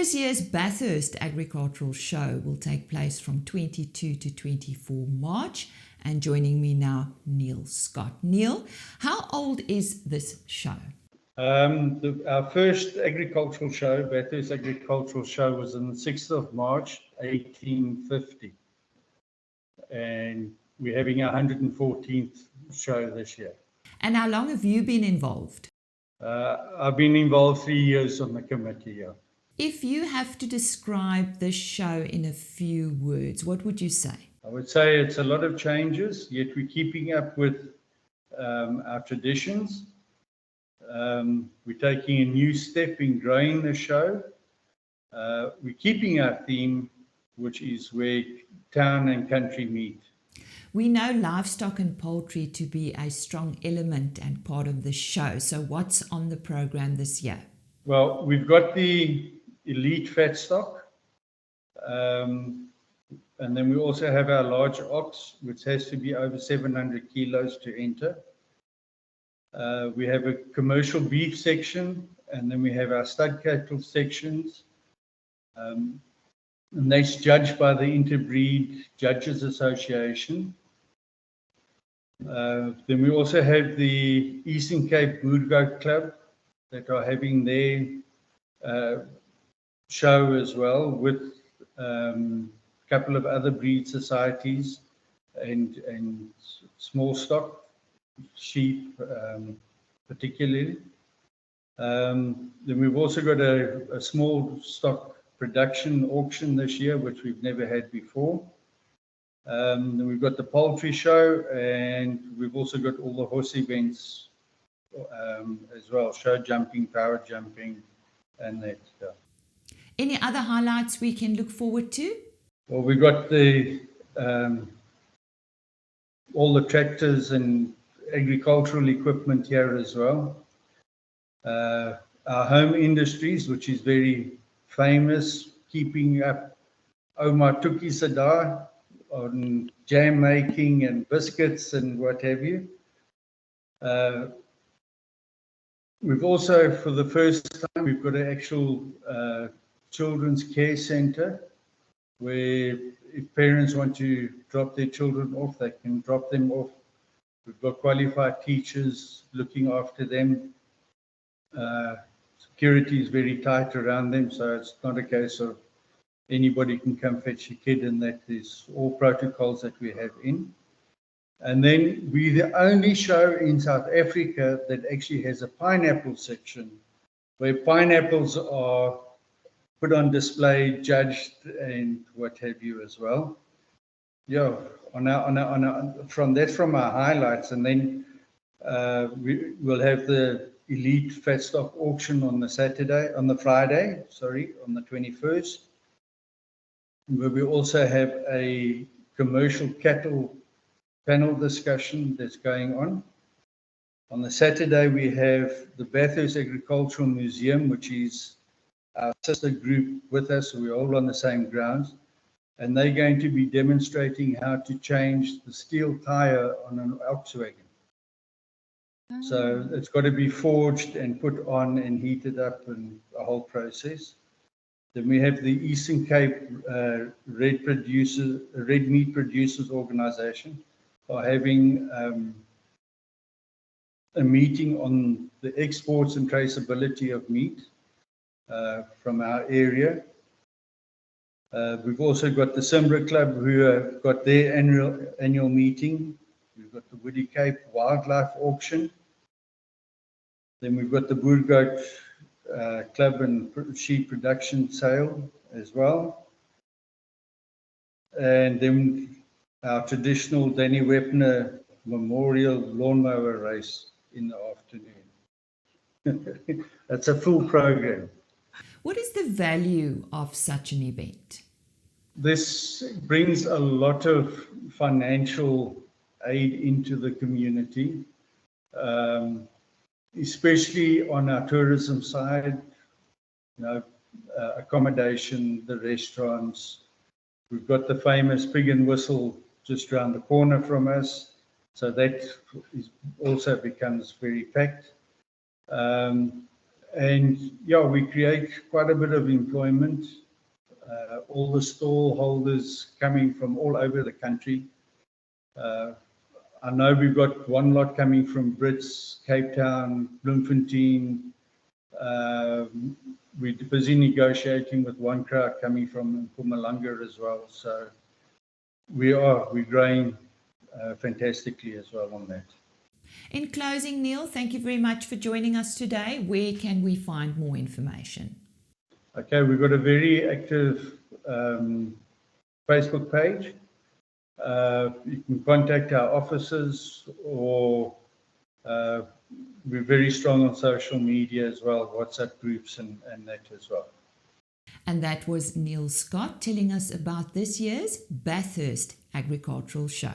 This year's Bathurst Agricultural Show will take place from 22 to 24 March. And joining me now, Neil Scott. Neil, how old is this show? Our first agricultural show, Bathurst Agricultural Show, was on the 6th of March, 1850. And we're having our 114th show this year. And how long have you been involved? I've been involved 3 years on the committee, yeah. If you have to describe this show in a few words, what would you say? I would say it's a lot of changes, yet we're keeping up with our traditions. We're taking a new step in growing the show. We're keeping our theme, which is where town and country meet. We know livestock and poultry to be a strong element and part of the show. So what's on the program this year? Well, we've got the elite fat stock. And then we also have our large ox, which has to be over 700 kilos to enter. We have a commercial beef section, and then we have our stud cattle sections. And that's judged by the Interbreed Judges Association. Then we also have the Eastern Cape Boer Goat Club that are having their show as well, with a couple of other breed societies and small stock, sheep particularly. Then we've also got a small stock production auction this year, which we've never had before. Then we've got the poultry show, and we've also got all the horse events as well, show jumping, power jumping, and that stuff. Any other highlights we can look forward to? Well, we've got the all the tractors and agricultural equipment here as well. Our home industries, which is very famous, keeping up Omar Tukki Sadar on jam making and biscuits and what have you. We've also, for the first time, we've got an actual children's care center where if parents want to drop their children off, they can drop them off. We've got qualified teachers looking after them. Security is very tight around them, so it's not a case of anybody can come fetch a kid, and that is all protocols that we have in. And then we're the only show in South Africa that actually has a pineapple section where pineapples are put on display, judged, and what have you as well. Yeah, from our highlights, and then we will have the elite fat stock auction on the Friday, on the 21st, where we also have a commercial cattle panel discussion that's going on. On the Saturday, we have the Bathurst Agricultural Museum, which is our sister group with us. We're all on the same grounds. And they're going to be demonstrating how to change the steel tire on an ox wagon. So it's got to be forged and put on and heated up, and a whole process. Then we have the Eastern Cape Red Meat Producers Organization are having a meeting on the exports and traceability of meat from our area. We've also got the Simbra Club, who have got their annual meeting. We've got the Woody Cape Wildlife Auction. Then we've got the Boer Goat Club and Sheep Production Sale as well. And then our traditional Danny Wepner Memorial Lawnmower Race in the afternoon. That's a full program. What is the value of such an event? This brings a lot of financial aid into the community, especially on our tourism side, accommodation, the restaurants. We've got the famous Pig and Whistle just around the corner from us, so that also becomes very packed. And yeah, we create quite a bit of employment. All the stall holders coming from all over the country. I know we've got one lot coming from Brits, Cape Town, Bloemfontein. We're busy negotiating with one crowd coming from Mpumalanga as well. So we're growing fantastically as well on that. In closing, Neil, thank you very much for joining us today. Where can we find more information? Okay, we've got a very active Facebook page. You can contact our offices, or we're very strong on social media as well, WhatsApp groups and that as well. And that was Neil Scott telling us about this year's Bathurst Agricultural Show.